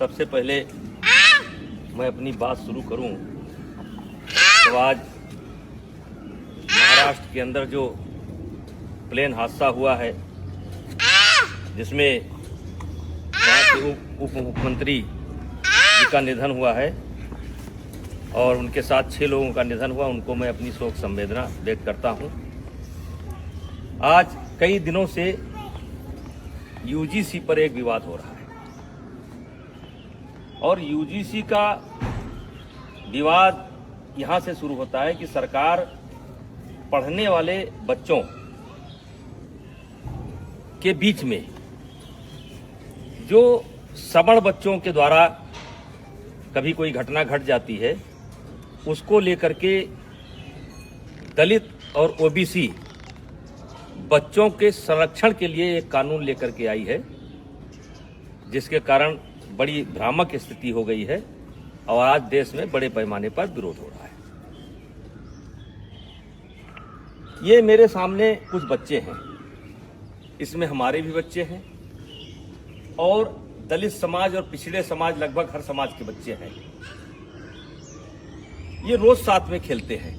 सबसे पहले मैं अपनी बात शुरू करूं तो आज महाराष्ट्र के अंदर जो प्लेन हादसा हुआ है जिसमें वहाँ के उप मुख्यमंत्री जी का निधन हुआ है और उनके साथ 6 लोगों का निधन हुआ, उनको मैं अपनी शोक संवेदना व्यक्त करता हूँ। आज कई दिनों से यूजीसी पर एक विवाद हो रहा है और यूजीसी का विवाद यहाँ से शुरू होता है कि सरकार पढ़ने वाले बच्चों के बीच में जो सवर्ण बच्चों के द्वारा कभी कोई घटना घट जाती है उसको लेकर के दलित और ओबीसी बच्चों के संरक्षण के लिए एक कानून लेकर के आई है, जिसके कारण बड़ी भ्रामक स्थिति हो गई है और आज देश में बड़े पैमाने पर विरोध हो रहा है। ये मेरे सामने कुछ बच्चे हैं, इसमें हमारे भी बच्चे हैं और दलित समाज और पिछड़े समाज, लगभग हर समाज के बच्चे हैं। ये रोज साथ में खेलते हैं।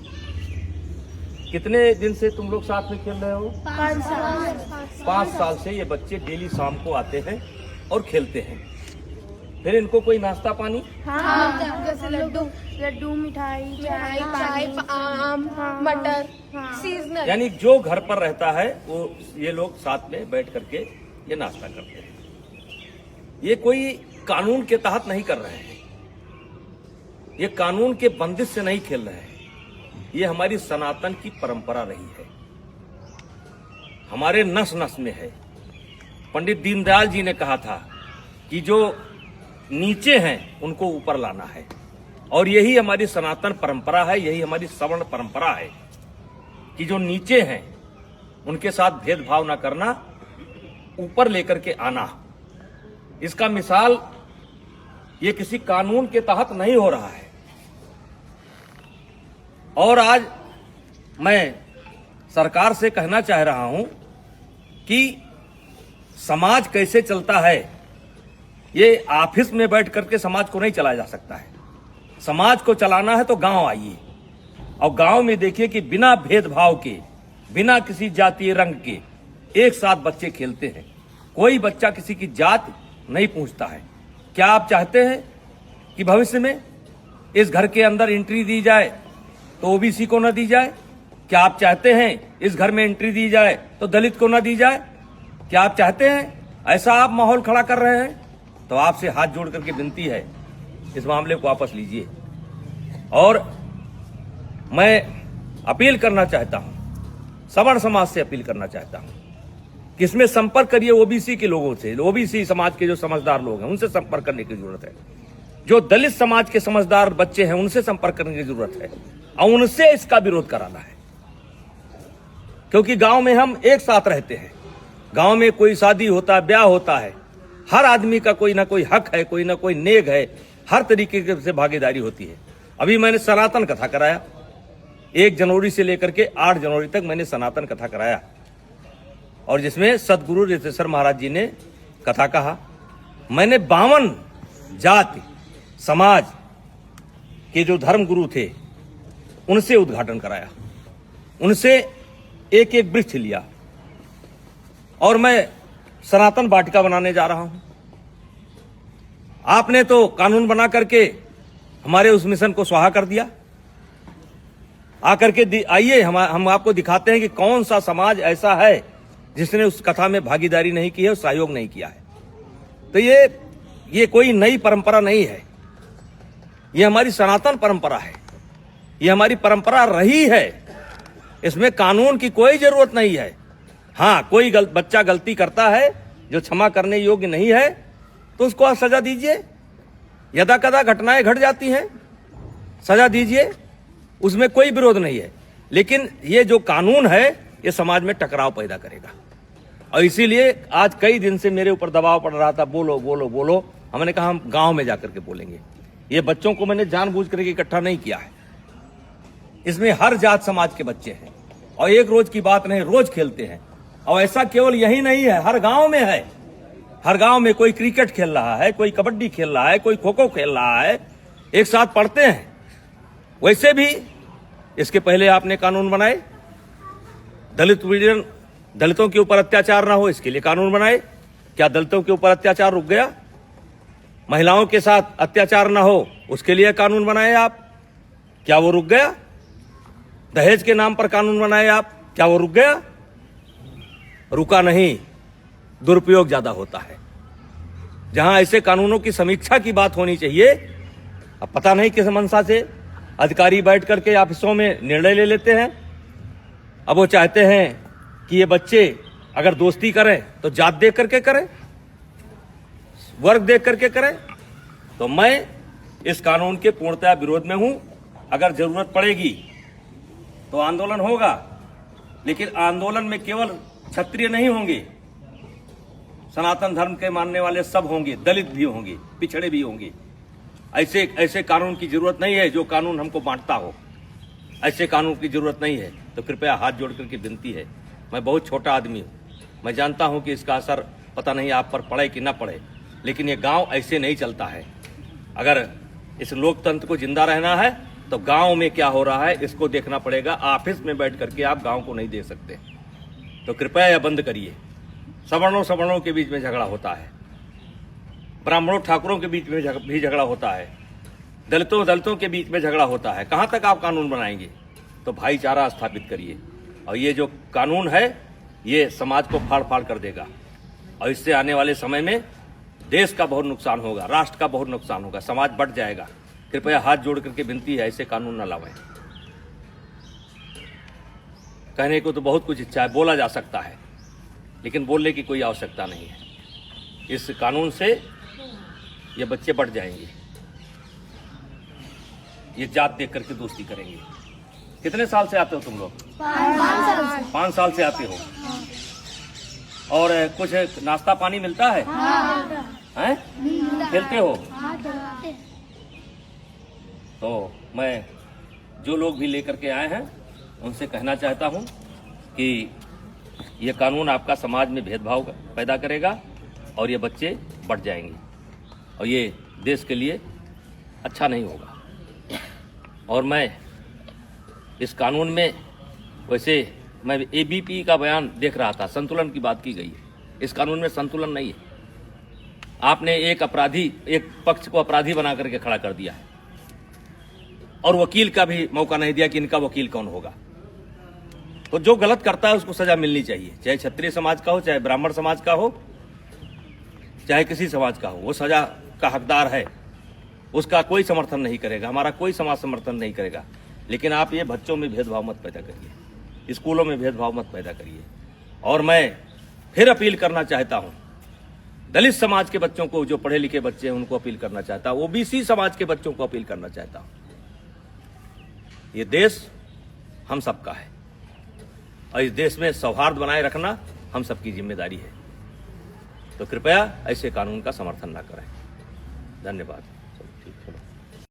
कितने दिन से तुम लोग साथ में खेल रहे हो? 5 साल से ये बच्चे डेली शाम को आते हैं और खेलते हैं। फिर इनको कोई नाश्ता पानी? हाँ, जैसे लड्डू, मिठाई, चाय, आम, मटर, सीजनल। यानी जो घर पर रहता है वो ये लोग साथ में बैठ करके ये नाश्ता करते हैं। ये कोई कानून के तहत नहीं कर रहे हैं, ये कानून के बंदिश से नहीं खेल रहे हैं। ये हमारी सनातन की परंपरा रही है, हमारे नस नस में है। पंडित दीनदयाल जी ने कहा था कि जो नीचे हैं उनको ऊपर लाना है और यही हमारी सनातन परंपरा है, यही हमारी सवर्ण परंपरा है कि जो नीचे हैं उनके साथ भेदभाव ना करना, ऊपर लेकर के आना। इसका मिसाल ये किसी कानून के तहत नहीं हो रहा है। और आज मैं सरकार से कहना चाह रहा हूं कि समाज कैसे चलता है, ये ऑफिस में बैठ करके समाज को नहीं चलाया जा सकता है। समाज को चलाना है तो गांव आइए और गांव में देखिए कि बिना भेदभाव के, बिना किसी जातीय रंग के एक साथ बच्चे खेलते हैं। कोई बच्चा किसी की जात नहीं पूछता है। क्या आप चाहते हैं कि भविष्य में इस घर के अंदर एंट्री दी जाए तो ओबीसी को न दी जाए? क्या आप चाहते हैं इस घर में एंट्री दी जाए तो दलित को न दी जाए? क्या आप चाहते हैं ऐसा आप माहौल खड़ा कर रहे हैं? तो आपसे हाथ जोड़ करके विनती है, इस मामले को वापस लीजिए। और मैं अपील करना चाहता हूं, सवर्ण समाज से अपील करना चाहता हूं कि इसमें संपर्क करिए ओबीसी के लोगों से। ओबीसी समाज के जो समझदार लोग हैं उनसे संपर्क करने की जरूरत है। जो दलित समाज के समझदार बच्चे हैं उनसे संपर्क करने की जरूरत है और उनसे इसका विरोध कराना है, क्योंकि गांव में हम एक साथ रहते हैं। गांव में कोई शादी होता है, ब्याह होता है, हर आदमी का कोई ना कोई हक है, कोई ना कोई नेग है, हर तरीके से भागीदारी होती है। अभी मैंने सनातन कथा कराया, 1 जनवरी से लेकर के 8 जनवरी तक मैंने सनातन कथा कराया और जिसमें सदगुरु रितेश्वर महाराज जी ने कथा कहा। मैंने 52 जाति समाज के जो धर्म गुरु थे उनसे उद्घाटन कराया, उनसे एक एक वृक्ष लिया और मैं सनातन वाटिका बनाने जा रहा हूं। आपने तो कानून बना करके हमारे उस मिशन को स्वाहा कर दिया। आकर के आइए हम आपको दिखाते हैं कि कौन सा समाज ऐसा है जिसने उस कथा में भागीदारी नहीं की है, सहयोग नहीं किया है। तो ये कोई नई परंपरा नहीं है, ये हमारी सनातन परंपरा है, ये हमारी परंपरा रही है। इसमें कानून की कोई जरूरत नहीं है। हाँ, कोई बच्चा गलती करता है जो क्षमा करने योग्य नहीं है तो उसको आप सजा दीजिए। यदा कदा घटनाएं घट जाती हैं, सजा दीजिए, उसमें कोई विरोध नहीं है। लेकिन ये जो कानून है ये समाज में टकराव पैदा करेगा और इसीलिए आज कई दिन से मेरे ऊपर दबाव पड़ रहा था, बोलो बोलो बोलो। हमने कहा हम गांव में जाकर के बोलेंगे। ये बच्चों को मैंने जानबूझ करके इकट्ठा नहीं किया है, इसमें हर जात समाज के बच्चे हैं और एक रोज की बात नहीं, रोज खेलते हैं। और ऐसा केवल यही नहीं है, हर गांव में है। हर गांव में कोई क्रिकेट खेल रहा है, कोई कबड्डी खेल रहा है, कोई खो खो खेल रहा है, एक साथ पढ़ते हैं। वैसे भी इसके पहले आपने कानून बनाए, दलितों के ऊपर अत्याचार ना हो इसके लिए कानून बनाए। क्या दलितों के ऊपर अत्याचार रुक गया? महिलाओं के साथ अत्याचार ना हो उसके लिए कानून बनाए आप, क्या वो रुक गया? दहेज के नाम पर कानून बनाए आप, क्या वो रुक गया? रुका नहीं, दुरुपयोग ज्यादा होता है। जहां ऐसे कानूनों की समीक्षा की बात होनी चाहिए, अब पता नहीं किस मंशा से अधिकारी बैठ करके ऑफिसों में निर्णय ले लेते हैं। अब वो चाहते हैं कि ये बच्चे अगर दोस्ती करें तो जात देख करके करें, वर्ग देख करके करें। तो मैं इस कानून के पूर्णतः विरोध में हूं। अगर जरूरत पड़ेगी तो आंदोलन होगा, लेकिन आंदोलन में केवल क्षत्रिय नहीं होंगे, सनातन धर्म के मानने वाले सब होंगे, दलित भी होंगे, पिछड़े भी होंगे। ऐसे कानून की जरूरत नहीं है जो कानून हमको बांटता हो। ऐसे कानून की जरूरत नहीं है। तो कृपया हाथ जोड़ करके विनती है, मैं बहुत छोटा आदमी हूं, मैं जानता हूं कि इसका असर पता नहीं आप पर पड़े कि ना पड़े, लेकिन ये गांव ऐसे नहीं चलता है। अगर इस लोकतंत्र को जिंदा रहना है तो गांव में क्या हो रहा है इसको देखना पड़ेगा। ऑफिस में बैठ करके आप गांव को नहीं देख सकते। तो कृपया यह बंद करिए। सवर्णों के बीच में झगड़ा होता है, ब्राह्मणों ठाकुरों के बीच में भी झगड़ा होता है, दलितों के बीच में झगड़ा होता है। कहां तक आप कानून बनाएंगे? तो भाईचारा स्थापित करिए। और ये जो कानून है ये समाज को फाड़ फाड़ कर देगा, और इससे आने वाले समय में देश का बहुत नुकसान होगा, राष्ट्र का बहुत नुकसान होगा, समाज बढ़ जाएगा। कृपया हाथ जोड़ करके विनती है, ऐसे कानून न लावें। कहने को तो बहुत कुछ इच्छा है, बोला जा सकता है, लेकिन बोलने की कोई आवश्यकता नहीं है। इस कानून से ये बच्चे बढ़ जाएंगे, ये जात देख करके दोस्ती करेंगे। कितने साल से आते हो तुम लोग? 5 साल से आते हो। और कुछ नाश्ता पानी मिलता है? हैं? खेलते हो? तो मैं जो लोग भी लेकर के आए हैं उनसे कहना चाहता हूं कि ये कानून आपका समाज में भेदभाव पैदा करेगा और ये बच्चे बढ़ जाएंगे, और ये देश के लिए अच्छा नहीं होगा। और मैं इस कानून में, वैसे मैं एबीपी का बयान देख रहा था, संतुलन की बात की गई है। इस कानून में संतुलन नहीं है। आपने एक पक्ष को अपराधी बना करके खड़ा कर दिया है, और वकील का भी मौका नहीं दिया कि इनका वकील कौन होगा। तो जो गलत करता है उसको सजा मिलनी चाहिए, चाहे क्षत्रिय समाज का हो, चाहे ब्राह्मण समाज का हो, चाहे किसी समाज का हो, वो सजा का हकदार है। उसका कोई समर्थन नहीं करेगा, हमारा कोई समाज समर्थन नहीं करेगा। लेकिन आप ये बच्चों में भेदभाव मत पैदा करिए, स्कूलों में भेदभाव मत पैदा करिए। और मैं फिर अपील करना चाहता हूं, दलित समाज के बच्चों को, जो पढ़े लिखे बच्चे हैं उनको अपील करना चाहता हूं, ओबीसी समाज के बच्चों को अपील करना चाहता हूं। ये देश हम सबका है, और इस देश में सौहार्द बनाए रखना हम सबकी जिम्मेदारी है। तो कृपया ऐसे कानून का समर्थन न करें। धन्यवाद।